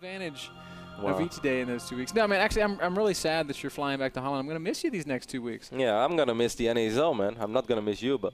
advantage of each day in those 2 weeks. No, man, actually, I'm really sad that you're flying back to Holland. I'm going to miss you these next 2 weeks. Yeah, I'm going to miss the NASL, man. I'm not going to miss you, but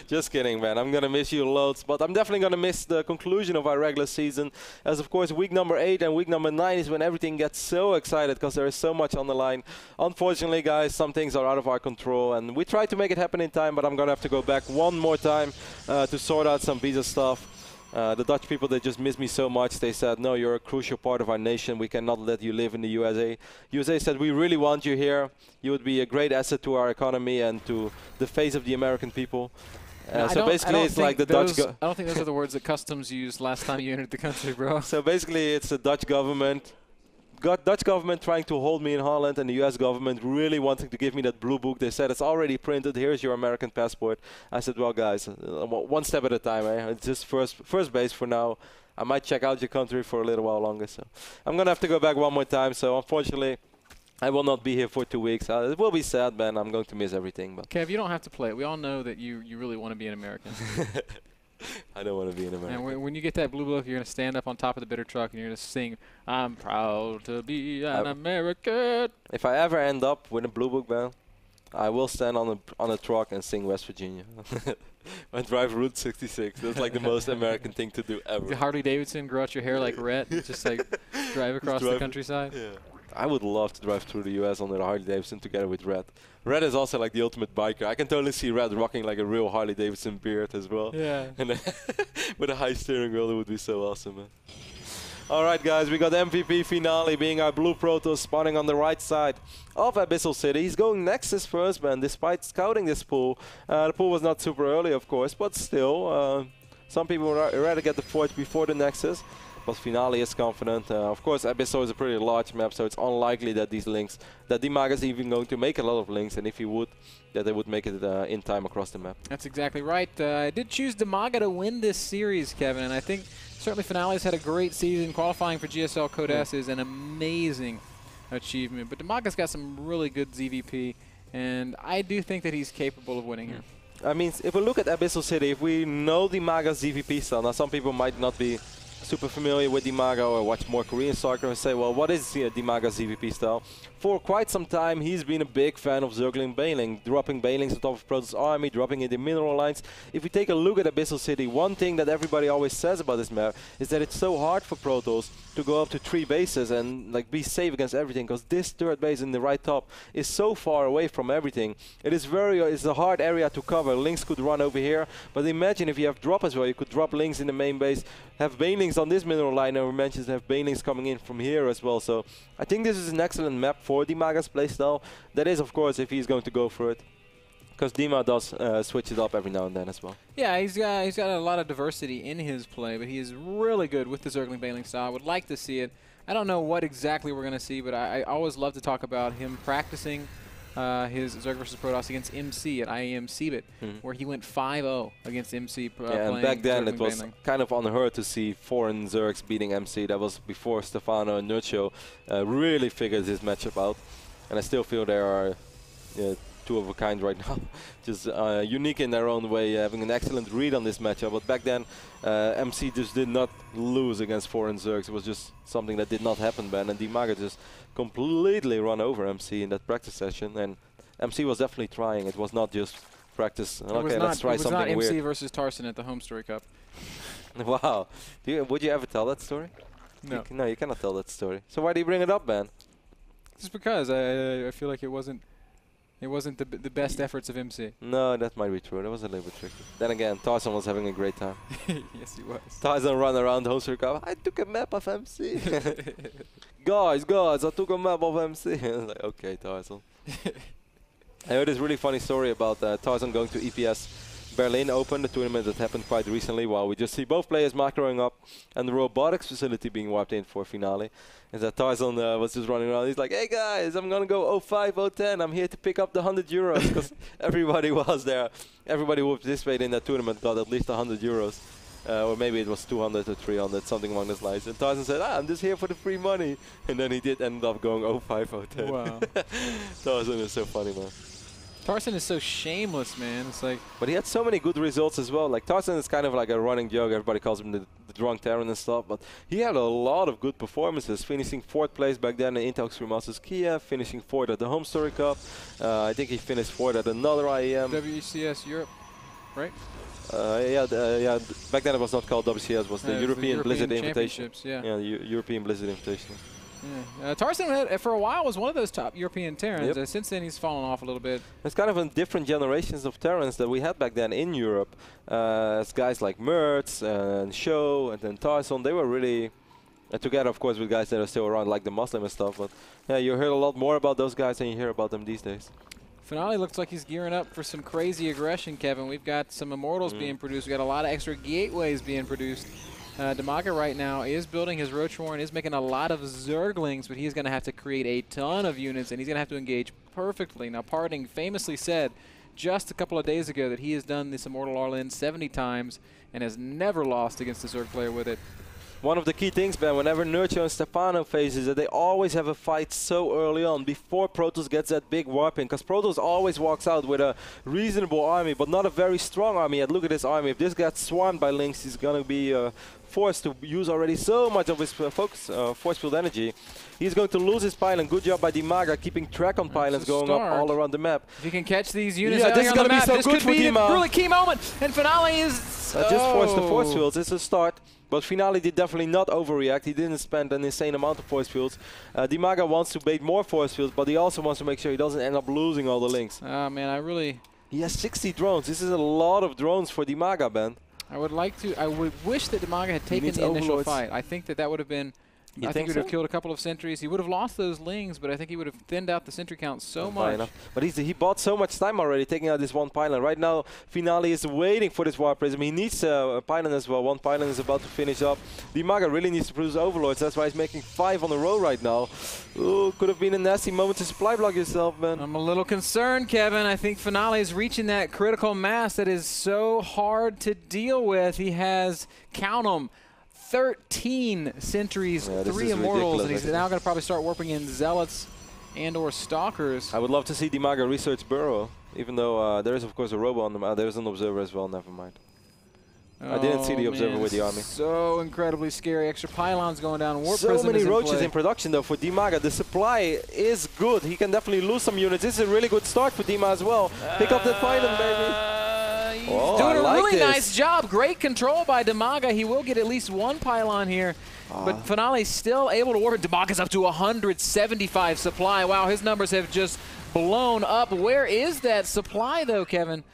just kidding, man. I'm going to miss you loads, but I'm definitely going to miss the conclusion of our regular season, as, of course, week number 8 and week number 9 is when everything gets so excited because there is so much on the line. Unfortunately, guys, some things are out of our control, and we tried to make it happen in time, but I'm going to have to go back one more time to sort out some visa stuff. The Dutch people, they just miss me so much. They said, no, you're a crucial part of our nation. We cannot let you live in the USA. USA said, we really want you here. You would be a great asset to our economy and to the face of the American people. So basically, it's like the Dutch... I don't think those are the words that Customs used last time you entered the country, bro. So basically, it's the Dutch government. Dutch government trying to hold me in Holland, and the US government really wanting to give me that blue book. They said it's already printed. Here's your American passport. I said, well, guys, one step at a time. It's just first base for now. I might check out your country for a little while longer. So I'm gonna have to go back one more time. So unfortunately, I will not be here for 2 weeks. It will be sad, man. I'm going to miss everything. But Kev, you don't have to play it. We all know that you really want to be an American. I don't want to be an American. And when you get that blue book, you're going to stand up on top of the bitter truck and you're going to sing, I'm proud to be an American. If I ever end up with a blue book, man, I will stand on a truck and sing West Virginia. I drive Route 66. That's like the most American thing to do ever. Harley Davidson, grow out your hair like Rhett, just like drive across the countryside. Yeah. I would love to drive through the US on a Harley Davidson together with Red. Red is also like the ultimate biker. I can totally see Red rocking like a real Harley Davidson beard as well. Yeah. And with a high steering wheel, it would be so awesome, man. All right, guys, we got MVP Finale being our blue Protoss spawning on the right side of Abyssal City. He's going Nexus first, man, despite scouting this pool. The pool was not super early, of course, but still, some people would rather get the Forge before the Nexus. But Finale is confident. Of course, Abyssal is a pretty large map, so it's unlikely that these links, that DIMAGA is even going to make a lot of links, and if he would, that they would make it in time across the map. That's exactly right. I did choose DIMAGA to win this series, Kevin, and I think certainly Finale's had a great season. Qualifying for GSL Code S is an amazing achievement, but DIMAGA's got some really good ZVP, and I do think that he's capable of winning here. I mean, if we look at Abyssal City, if we know DIMAGA's ZVP style, now some people might not be super familiar with DIMAGA or watch more Korean soccer and say, well, what is DIMAGA's ZVP style? For quite some time, he's been a big fan of circling Bailing, dropping Bailings on top of Protoss army, dropping it in mineral lines. If we take a look at Abyssal City, one thing that everybody always says about this map is that it's so hard for Protoss to go up to 3 bases and like be safe against everything, because this third base in the right top is so far away from everything. It's a hard area to cover. Lynx could run over here, but imagine if you have drop as well. You could drop Lynx in the main base, have Banelings on this mineral line, and we mentioned have Banelings coming in from here as well. So I think this is an excellent map for DIMAGA's playstyle. That is, of course, if he's going to go for it, because Dima does switch it up every now and then as well. Yeah, he's got a lot of diversity in his play, but he is really good with the Zergling Bailing style. I would like to see it. I don't know what exactly we're going to see, but I always love to talk about him practicing his Zerg vs. Protoss against MC at IEM CBIT, where he went 5-0 against MC. Yeah, and back then it was kind of unheard to see foreign Zergs beating MC. That was before Stefano and Nurcho really figured this matchup out. And I still feel there are two of a kind right now, just unique in their own way, having an excellent read on this matchup. But back then, MC just did not lose against foreign Zergs. It was just something that did not happen, man. And DIMAGA just completely run over MC in that practice session. And MC was definitely trying. It was not just practice. Okay, let's try something weird. It was not MC versus Tarson at the Home Story Cup. Wow. Would you ever tell that story? No. No, you cannot tell that story. So why do you bring it up, man? Just because I feel like it wasn't the best efforts of MC. No, that might be true. That was a little bit tricky. Then again, Tarzan was having a great time. Yes, he was. Tarzan ran around the Home Story Cup. I took a map of MC. guys, I took a map of MC. I was like, okay, Tarzan. I heard this really funny story about Tarzan going to EPS Berlin Open, the tournament that happened quite recently, while we just see both players macroing up and the robotics facility being wiped in for Finale. And that Tarzan was just running around. He's like, hey guys, I'm going to go 05, 010. I'm here to pick up the 100 euros, because everybody was there. Everybody who participated in that tournament got at least 100 euros. Or maybe it was 200 or 300, something along those lines. And Tarzan said, I'm just here for the free money. And then he did end up going 05, 010. Wow. Tarzan is so funny, man. Tarzan is so shameless, man. It's like. But he had so many good results as well. Like Tarzan is kind of like a running joke. Everybody calls him the drunk Terran and stuff. But he had a lot of good performances, finishing 4th place back then in Intel Extreme Masters Kiev, finishing 4th at the Home Story Cup. I think he finished 4th at another IEM. WCS Europe, right? Yeah. Back then it was not called WCS. It was the European Blizzard Invitation. Yeah. European Blizzard Invitation. Yeah. Tarzan for a while was one of those top European Terrans. Yep. Since then he's fallen off a little bit. It's kind of a different generations of Terrans that we had back then in Europe. As guys like Mertz and Show and then Tarzan, they were really together, of course, with guys that are still around like the Muslim and stuff. But yeah, you hear a lot more about those guys than you hear about them these days. Finale looks like he's gearing up for some crazy aggression, Kevin. We've got some Immortals being produced. We've got a lot of extra gateways being produced. DIMAGA right now is building his Roach Warren, is making a lot of Zerglings, but he's going to have to create a ton of units, and he's going to have to engage perfectly. Now, Parting famously said just a couple of days ago that he has done this Immortal Arlen 70 times and has never lost against a Zerg player with it. One of the key things, Ben, whenever Nurcho and Stefano faces it, they always have a fight so early on before Protoss gets that big warp in, because Protoss always walks out with a reasonable army, but not a very strong army. And look at this army. If this gets swarmed by Lynx, he's going to be forced to use already so much of his force field energy. He's going to lose his pylon. Good job by DIMAGA keeping track on pylons going up all around the map. If you can catch these units this is going to be so this good could for be a Dima. really key moment. And Finale is... Just forced the force fields. It's a start. But Finale did definitely not overreact. He didn't spend an insane amount of force fields. DIMAGA wants to bait more force fields, but he also wants to make sure he doesn't end up losing all the links. Man, I really... He has 60 drones. This is a lot of drones for DIMAGA, Ben. I would wish that DIMAGA had taken the initial fight. I think that would have been... I think he would have killed a couple of sentries. He would have lost those lings, but I think he would have thinned out the sentry count so much. But he bought so much time already taking out this one pylon. Right now, Finale is waiting for this Warp Prism. He needs a pylon as well. One pylon is about to finish up. DIMAGA really needs to produce Overlords. That's why he's making 5 on the row right now. Ooh, could have been a nasty moment to supply block yourself, man. I'm a little concerned, Kevin. I think Finale is reaching that critical mass that is so hard to deal with. He has, count them, 13 sentries, 3 Immortals, and he's now going to probably start warping in Zealots and or Stalkers. I would love to see DIMAGA research Burrow, even though there is, of course, a Robo on them. There's an Observer as well, never mind. I didn't see the Observer with the army. So incredibly scary. Extra pylons going down. Warp so Prism many is roaches in in production, though, for DIMAGA. The supply is good. He can definitely lose some units. This is a really good start for Dima as well. Pick up that pylon, baby. He's doing a really nice job. Great control by DIMAGA. He will get at least one pylon here. But Finale's still able to warp. DIMAGA's up to 175 supply. Wow, his numbers have just blown up. Where is that supply, though, Kevin?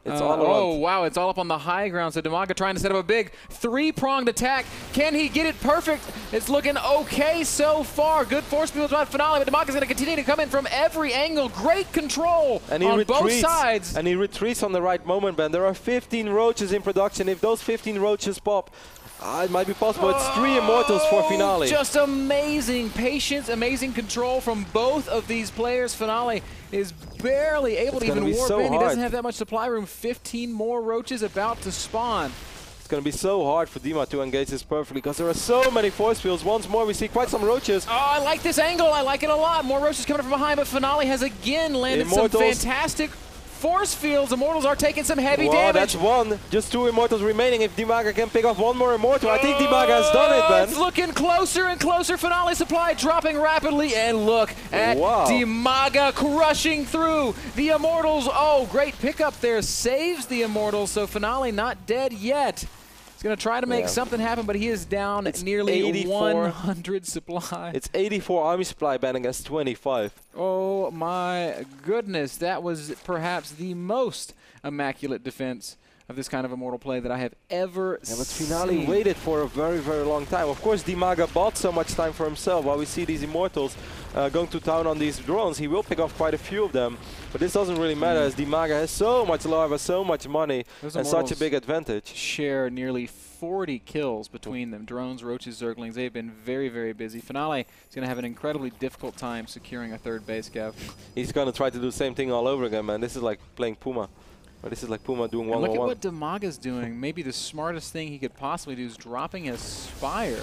It's all around. Oh, wow, it's all up on the high ground. So DIMAGA trying to set up a big 3-pronged attack. Can he get it perfect? It's looking okay so far. Good force fields by Finale, but DIMAGA's going to continue to come in from every angle. Great control on both sides. And he retreats on the right moment, Ben. There are 15 roaches in production. If those 15 roaches pop, it might be possible. It's 3 Immortals for Finale. Just amazing patience, amazing control from both of these players. Finale is barely able to even warp in. He doesn't have that much supply room. 15 more roaches about to spawn. It's going to be so hard for Dima to engage this perfectly because there are so many force fields. Once more, we see quite some roaches. Oh, I like this angle. I like it a lot. More roaches coming from behind, but Finale has again landed some fantastic force fields. Immortals are taking some heavy damage. That's one. Just 2 Immortals remaining. If DIMAGA can pick off one more Immortal, I think DIMAGA has done it, Ben. It's looking closer and closer. Finale supply dropping rapidly. And look at DIMAGA crushing through the Immortals. Oh, great pickup there. Saves the Immortals, so Finale not dead yet. Going to try to make something happen, but he is down nearly 100 supply. It's 84 army supply, Ben, against 25. Oh my goodness, that was perhaps the most immaculate defense of this kind of Immortal play that I have ever seen. But Finale waited for a very, very long time. Of course, DIMAGA bought so much time for himself. While we see these Immortals going to town on these drones, he will pick off quite a few of them. But this doesn't really matter as DIMAGA has so much lava, so much money, and such a big advantage. Share nearly 40 kills between them. Drones, roaches, Zerglings, they've been very, very busy. Finale is going to have an incredibly difficult time securing a 3rd base, Gav. He's going to try to do the same thing all over again, man. This is like playing Puma. Or this is like Puma doing 1-on-1. Look at what DIMAGA's doing. Maybe the smartest thing he could possibly do is dropping a Spire.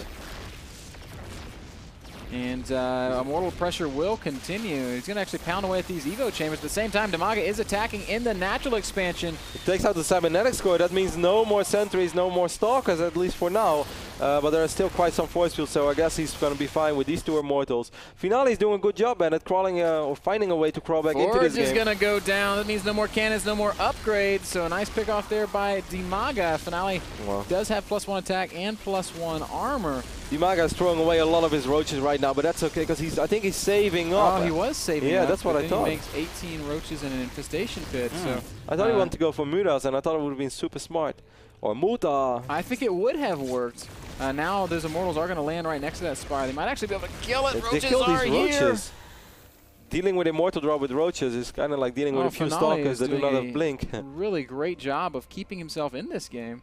And Immortal pressure will continue. He's going to actually pound away at these Evo chambers. At the same time, DIMAGA is attacking in the natural expansion. It takes out the cybernetics core. That means no more sentries, no more stalkers, at least for now. But there are still quite some force fields, so I guess he's going to be fine with these two Immortals. Finale is doing a good job, man, at crawling or finding a way to crawl back into this game. Forge is going to go down. That means no more cannons, no more upgrades. So a nice pick off there by DIMAGA. Finale does have +1 attack and +1 armor. DIMAGA is throwing away a lot of his roaches right now, but that's okay because I think he's saving up. Oh, he was saving up. Yeah, that's what I thought. He makes 18 roaches in an infestation pit. So I thought he wanted to go for Mutas, and I thought it would have been super smart. Or Muta. I think it would have worked. Now those Immortals are going to land right next to that Spire. They might actually be able to kill it. They kill these roaches. Here. Dealing with Immortal drop with roaches is kind of like dealing with a few stalkers that do not have blink. Really great job of keeping himself in this game.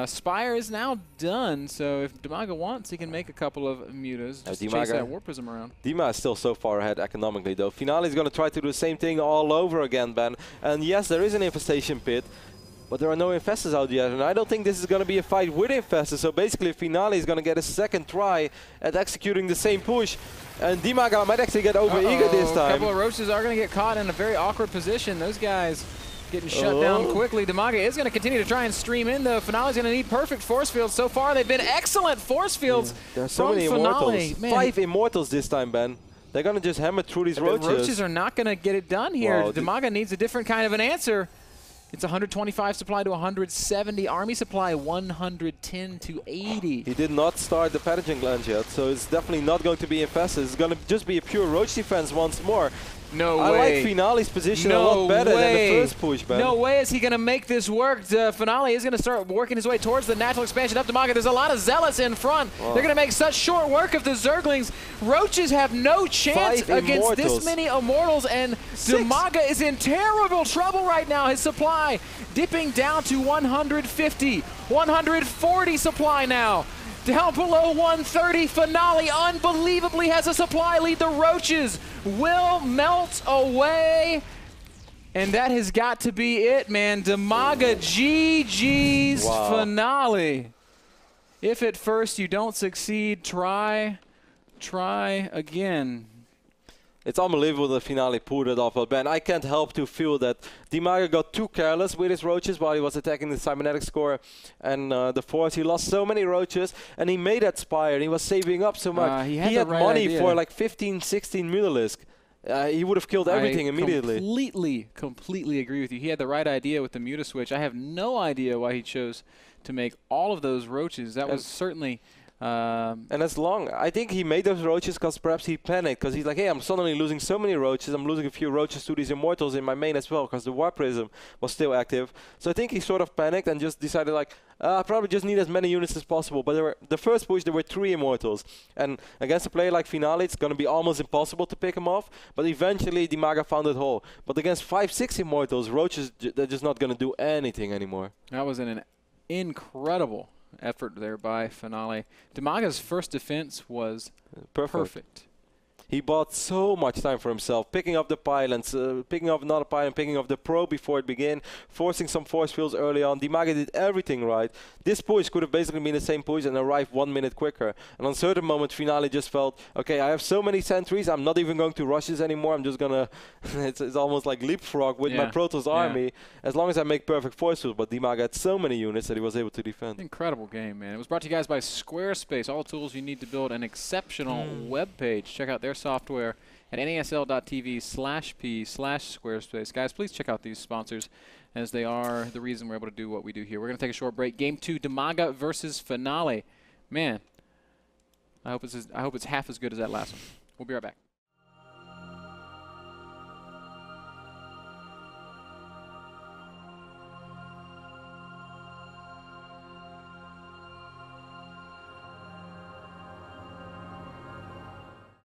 Spire is now done, so if DIMAGA wants, he can make a couple of mutas just to chase that Warp Prism around. Dima is still so far ahead economically, though. Finale is going to try to do the same thing all over again, Ben. And yes, there is an infestation pit, but there are no infestors out yet, and I don't think this is going to be a fight with infestors. So basically, Finale is going to get a second try at executing the same push. And DIMAGA might actually get over-eager this time. A couple of roaches are going to get caught in a very awkward position. Those guys getting shut down quickly. DIMAGA is going to continue to try and stream in, though. Finale's going to need perfect force fields. So far, they've been excellent force fields. There are so many Immortals. 5 Immortals this time, Ben. They're going to just hammer through these roaches. The roaches are not going to get it done here. Wow, DIMAGA needs a different kind of an answer. It's 125 supply to 170. Army supply 110 to 80. He did not start the pathogen glands yet, so it's definitely not going to be infested. It's going to just be a pure roach defense once more. No way. I like Finale's position a lot better than the first push, man. No way is he going to make this work. Finale is going to start working his way towards the natural expansion up DIMAGA. There's a lot of Zealots in front. They're going to make such short work of the Zerglings. Roaches have no chance against this many Immortals, and DIMAGA is in terrible trouble right now. His supply dipping down to 150, 140 supply now. Down below 130, Finale unbelievably has a supply lead. The roaches will melt away. And that has got to be it, man. DIMAGA GG's Finale. If at first you don't succeed, try again. It's unbelievable that Finale pulled it off. But Ben, I can't help to feel that DIMAGA got too careless with his roaches while he was attacking the cybernetic score and the force. He lost so many roaches, and he made that Spire, and he was saving up so much. He had money for like 15, 16 Mutalisk. He would have killed everything immediately. I completely agree with you. He had the right idea with the Muta switch. I have no idea why he chose to make all of those roaches. That was certainly... and as long, I think he made those roaches because perhaps he panicked, because he's like, hey, I'm suddenly losing so many roaches, I'm losing a few roaches to these Immortals in my main as well, because the Warp Prism was still active. So I think he sort of panicked and just decided like, I probably just need as many units as possible. But the first push, there were 3 Immortals, and against a player like Finale, it's going to be almost impossible to pick him off, but eventually DIMAGA found it whole. But against 5, 6 Immortals, roaches, they're just not going to do anything anymore. That was an incredible effort there by Finale. DIMAGA's first defense was perfect. He bought so much time for himself, picking up the pylons, picking up another pylon, picking up the probe before it began, forcing some force fields early on. DIMAGA did everything right. This push could have basically been the same push and arrived 1 minute quicker. And on a certain moment, Finale just felt, okay, I have so many sentries, I'm not even going to rush this anymore. I'm just going to, it's almost like leapfrog with my Protoss army, as long as I make perfect force fields. But DIMAGA had so many units that he was able to defend. Incredible game, man. It was brought to you guys by Squarespace, all tools you need to build an exceptional web page. Check out their software at nasl.tv/p/Squarespace. Guys, please check out these sponsors, as they are the reason we're able to do what we do here. We're going to take a short break. Game 2, DIMAGA versus Finale. Man, I hope it's half as good as that last one. We'll be right back.